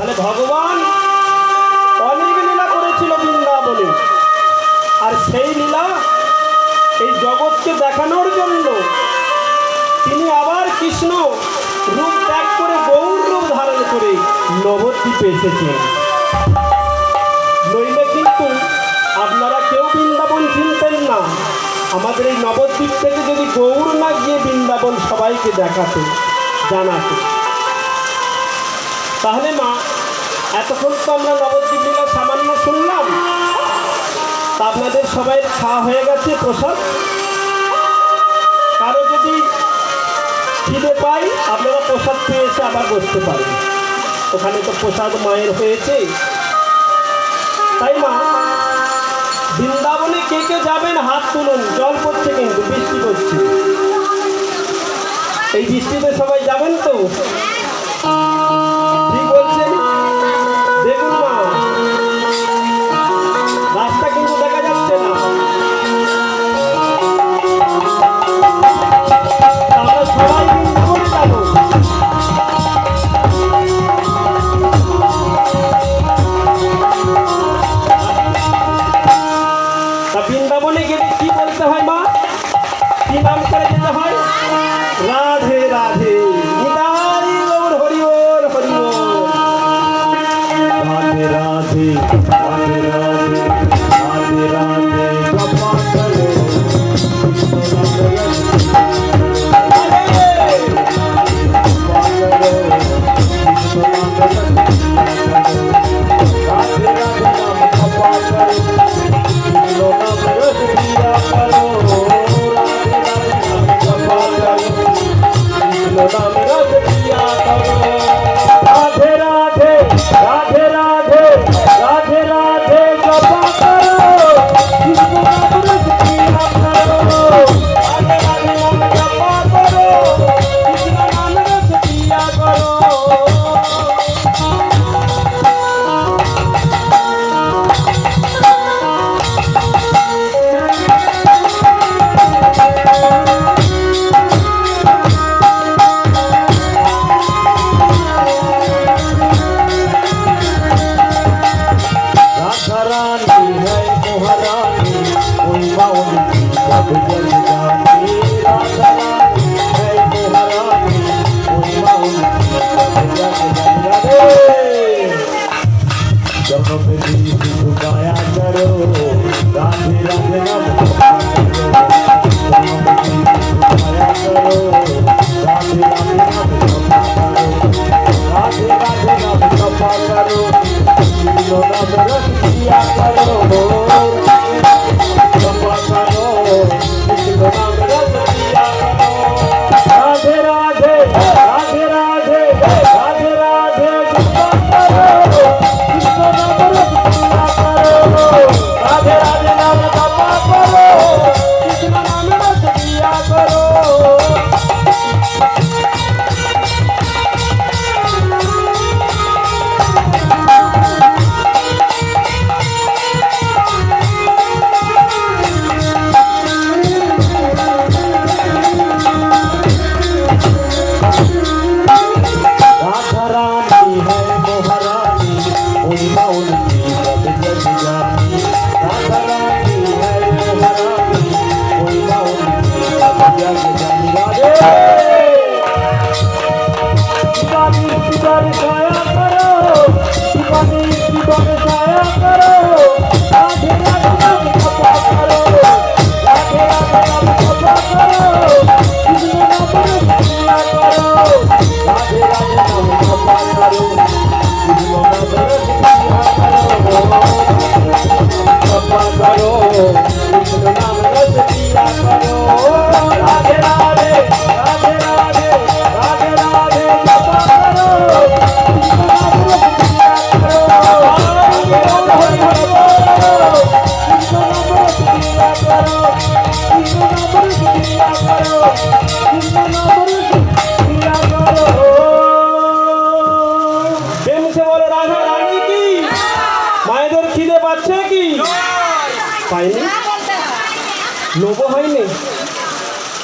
তাহলে ভগবান অনেক লীলা করেছিল বৃন্দাবনে, আর সেই লীলা এই জগৎকে দেখানোর জন্য তিনি আবার কৃষ্ণ রূপ ত্যাগ করে গৌর রূপ ধারণ করে নবদ্বীপে এসেছেন। নইলে কিন্তু আপনারা কেউ বৃন্দাবন চিনতেন না। আমাদের এই নবদ্বীপ থেকে যদি গৌর না গিয়ে বৃন্দাবন সবাইকে দেখাতো, জানাতো, তাহলে মা এতক্ষণ তো আমরা নবদ্বীপ লীলা সামান্য শুনলাম, তা আপনাদের সবাই খাওয়া হয়ে গেছে প্রসাদ। কারো যদি খিদে পাই আপনারা প্রসাদ পেয়ে এসে আবার বসতে পারেন, ওখানে তো প্রসাদ মায়ের হয়েছে। তাই মা বৃন্দাবনে কে কে যাবেন হাত তুলুন। জল পড়ছে কিন্তু বৃষ্টি পড়ছে, এই বৃষ্টিতে সবাই যাবেন তো? ঠিক বলছেন? দেখুন মা রাস্তা কিন্তু দেখা যাচ্ছে না, আমরা সবাই বৃন্দাবনে যাবো। বৃন্দাবনে গেলে কি বলতে হয় মা? কি নাম করে যেতে হয়? রাধে রাধে নিতাই গৌর হরি বল, হরি বল। রাধে রাধে রাধে রাধে রাধে রাধে জপা করো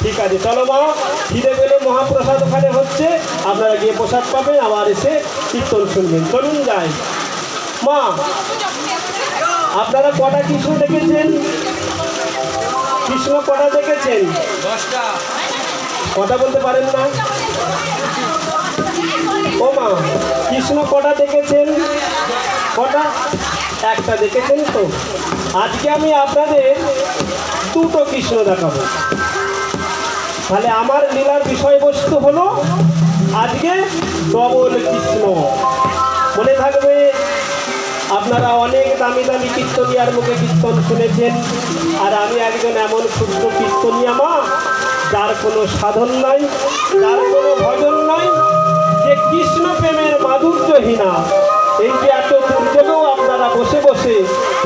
ঠিক আছে, চলো মা, খিদে পেলে মহাপ্রসাদ ওখানে হচ্ছে, আপনারা গিয়ে প্রসাদ পাবেন, আবার এসে কীর্তন শুনবেন। চলুন যাই। মা, আপনারা কটা কৃষ্ণ দেখেছেন? কৃষ্ণ কটা দেখেছেন? 10টা। কথা বলতে পারেন না? ও মা, কৃষ্ণ কটা দেখেছেন? কটা? একটা দেখেছেন তো? আজকে আমি আপনাদের দুটো কৃষ্ণ দেখাবো। তাহলে আমার লীলার বিষয়বস্তু হলো আজকে ডবল কৃষ্ণ। মনে থাকবে, আপনারা অনেক দামি দামি কীর্তনিয়ার মুখে কীর্তন শুনেছেন, আর আমি একজন এমন ক্ষুদ্র কীর্তনিয়া মা, যার কোনো সাধন নাই, যার কোনো ভজন নাই, যে কৃষ্ণ প্রেমের মাধুর্যহীনা। এই যে এত দুর্যোগেও আপনারা বসে বসে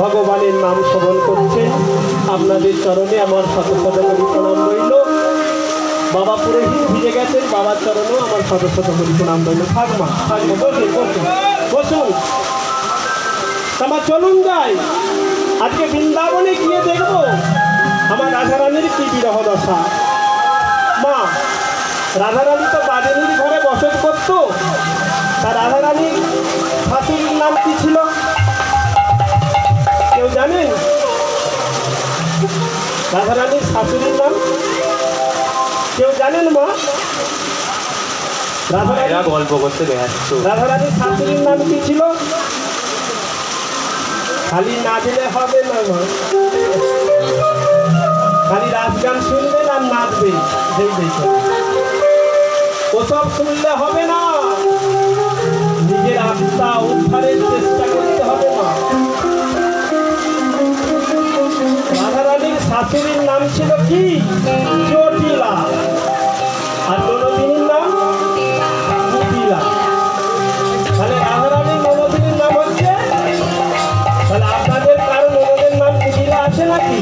ভগবানের নাম শ্রবণ করছেন, আপনাদের চরণে আমার শত শত কোটি প্রণাম রইল। বাবা পুরোহিত ভিজে গেছেন, বাবার চরণেও আমার শত শত কোটি প্রণাম রইল। থাকমা থাকবো, বসুন বসুন বসুন। আমার চলুন যাই, আজকে বৃন্দাবনে গিয়ে দেখবো আমার রাধারানীর কি বিরহ দশা। মা, রাধারানী তো বাদিনীর ঘরে বসত করতো, তা রাধারানীর শাশুড়ির নাম কি ছিল কেউ জানেন? রাধারানীর শাশুড়ির নাম কেউ জানেন মা? এরা গল্প করতে ব্যস্ত। রাধারানীর শাশুড়ির নাম কি ছিল? খালি নাচলে হবে না মা, খালি রাত গান শুনবেন আর নাচবেন, সেই দেখে ওসব শুনলে হবে না, নিজের আত্মা উদ্ধারের চেষ্টা করতে হবে মা। রাধারানীর শাশুড়ির নাম ছিল কি? জটিলা। আর ননদিনীর নাম কুটিলা। তাহলে রাধারানীর ননদিনীর নাম হচ্ছে, তাহলে আপনাদের কারো ননদের নাম কুটিলা আছে নাকি?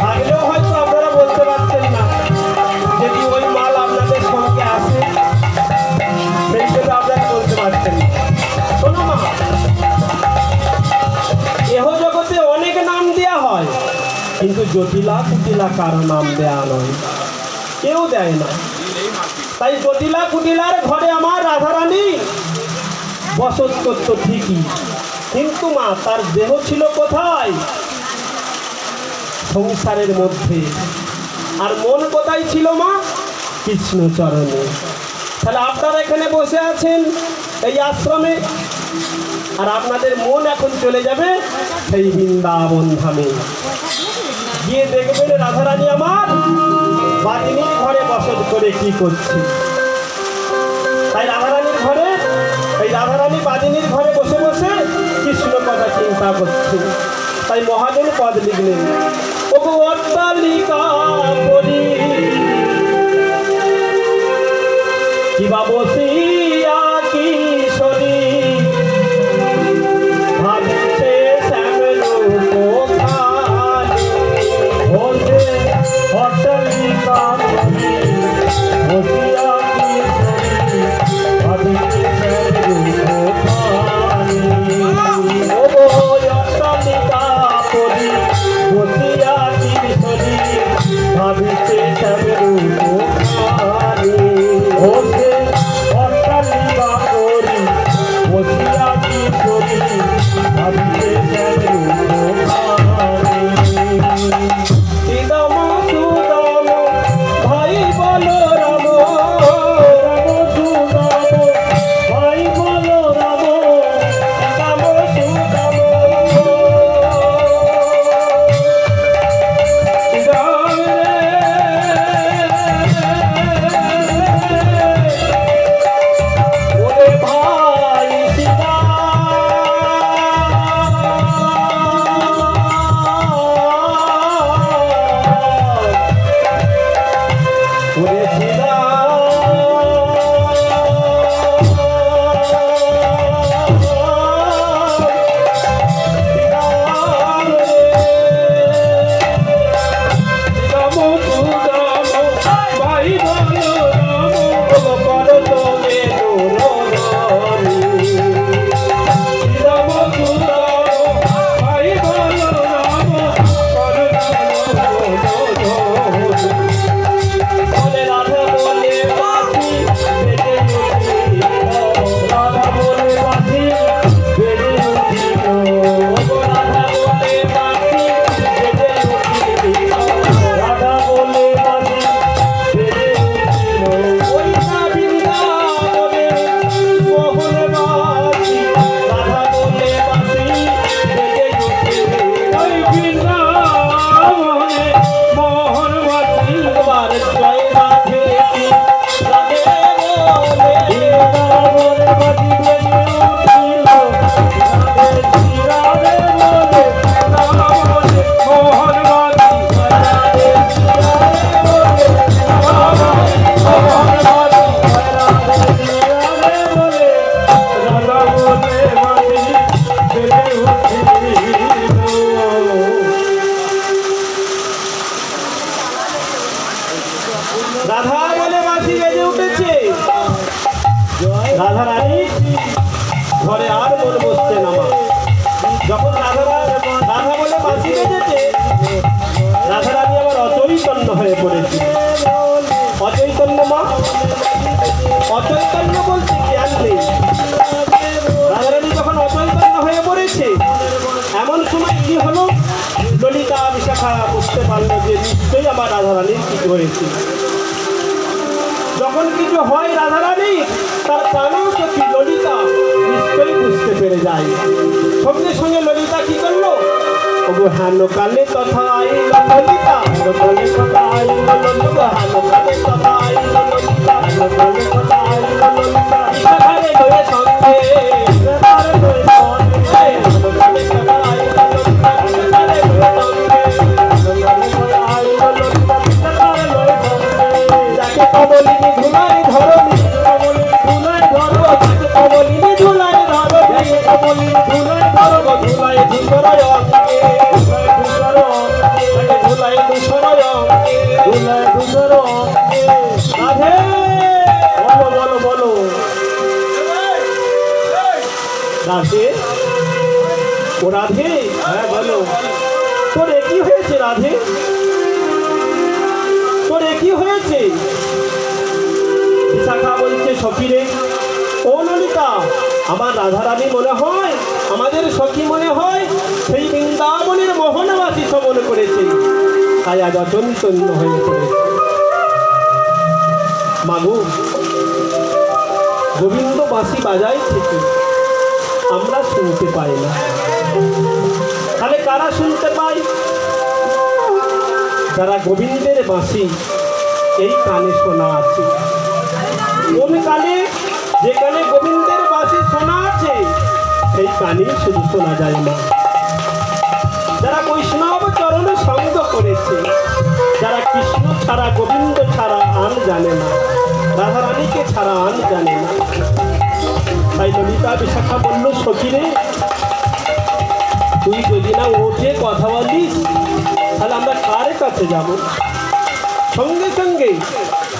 থাকলেও হয়তো আপনারা বলতে পারছেন না, যদি ওই মাল আপনাদের সঙ্গে আসে, সেই জন্য আপনারা বলতে পারছেন না। শোনো মা, এহ জগতে অনেক নাম দেয়া হয়, কিন্তু জটিলা কুটিলা কারো নাম দেয়া নয়, কেউ দেয় না। তাই জটিলা কুটিলার ঘরে আমার রাধারানী বসত করত ঠিকই, কিন্তু মা তার দেহ ছিল কোথায়? সংসারের মধ্যে। আর মন কোথায় ছিল মা? কৃষ্ণচরণে। তাহলে আপনারা এখানে বসে আছেন এই আশ্রমে, আর আপনাদের মন এখন চলে যাবে সেই বৃন্দাবন ধামে। গিয়ে দেখবেন রাধারানী আমার বাদিনীর ঘরে বসত করে কি করছে। তাই রাধারানীর ঘরে, এই রাধারানী বাদিনীর ঘরে বসে বসে কৃষ্ণ কথা চিন্তা করছে। তাই মহাজন পদ লিখলেন, ওগো অট্টালিকা পরি কিবা বসিয়া কিশোরী ভাবছে অট্টালিকা বসিয়া ভাবিতে অট্টালিকা করি বসিয়া কি করি ভাবিতে ইদম সুদম রাধা রানী ঘরে আর মন বসছে না মা। যখন রাধা বলে বাঁশি বেজেছে, রাধা রানী আবার অচৈতন্য হয়ে পড়েছে। অচৈতন্য মা, অচৈতন্য বলতে জ্ঞান নেই। রাধা রানী যখন অচৈতন্য হয়ে পড়েছে, এমন সময় কি হলো, ললিতা বিশাখা বুঝতে পারলো যে নিশ্চয়ই আমার রাধা রানীর কিছু হয়েছে। যখন কিছু হয় রাধা রানী, তার প্রাণেও সখী ললিতা নিশ্চয়ই বুঝতে পেরে যায়। সঙ্গে সঙ্গে ললিতা কি করলো, ওগো হেন কালে তথা আইল ললিতা, হেন কালে কথা আইল ললিতা, হেন কালে কথা আইল ললিতা, হেন কালে কথা আইল ললিতা, বিশাখারে লয়ে সঙ্গে তার লয়ে সঙ্গে, হেন কালে কথা আইল ললিতা, বিশাখারে লয়ে সঙ্গে, হেন কালে কথা আইল ললিতা, বিশাখারে লয়ে সঙ্গে। যাকে কমলিনী ধুলাই ধরনি, কমলিনী ধুলাই ধরো, যাকে কমলিনী ধুলাই ধরো, যাকে কমলিনী ধুলাই ধরো, ধুলাই ধুসরয় অঙ্গে, ধুলাই ধুসর অঙ্গে, যাকে ধুলাই ধুসরয় অঙ্গে, ধুলাই ধুসর অঙ্গে। রাধে বলো বলো বলো রাধে, ও রাধে, হ্যাঁ বলো, তোর একই হয়েছে রাধে, তোর একই হয়েছে। বিশাখা বলছে সখীরে, ও ললিতা, আমার রাধা রানী মনে হয়, আমাদের সখী মনে হয় সেই বৃন্দাবনের মোহনবাসী সমন করেছে, তাই আজ অচৈতন্য হয়ে পড়েছে। মাগো, গোবিন্দ বাঁশি বাজায় থেকে আমরা শুনতে পাই না, তাহলে কারা শুনতে পাই? যারা গোবিন্দের বাঁশি এই কানে শোনা আছে। কোন কানে? যেখানে গোবিন্দের বাঁশি শোনা আছে সেই কানে শুধু শোনা যায় না। যারা বৈষ্ণব চরণে সঙ্গ করেছে, যারা কৃষ্ণ ছাড়া গোবিন্দ ছাড়া আন জানে না, রাধা রানীকে ছাড়া আন জানে না। তাই ললিতা বিশাখা বলল, সখীরে, তুই যদি না ওঠে কথা বলিস, তাহলে আমরা কার কাছে যাব? সঙ্গে সঙ্গে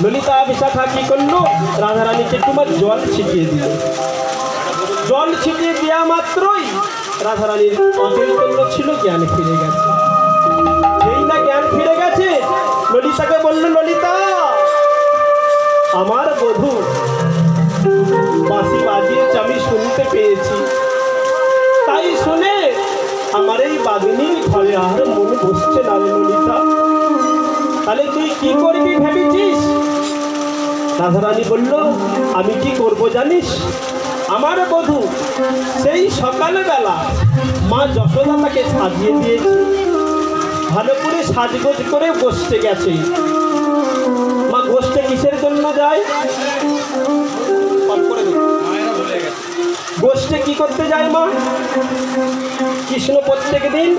ললিতা বিশাখা কি করলো, রাধা রানীকে তোমার জল ছিটিয়ে দিল। জল ছিটিয়ে দেওয়া মাত্রই রাধা রানীর অচৈতন্য ছিল, জ্ঞান ফিরে গেছে। যেই না জ্ঞান ফিরে গেছে, ললিতাকে বলল, ললিতা, আমার বধূ বাঁশি বাজিয়েছে, আমি শুনতে পেয়েছি, তাই শুনে আমার এই বাদিনীর ঘরে আর মন বসছে না রে ললিতা। তাহলে তুই কি করবি ভেবেছিস? রাধারানী বলল, আমি কি করব জানিস? আমার বধূ সেই সকালবেলা মা যশোদা তাকে সাজিয়ে দিয়েছে, ভালো করে সাজগোজ করে বসতে গেছে। মা গোষ্ঠে কিসের জন্য যায়? গোষ্ঠে কি করতে যায় মা? কৃষ্ণ প্রত্যেক দিন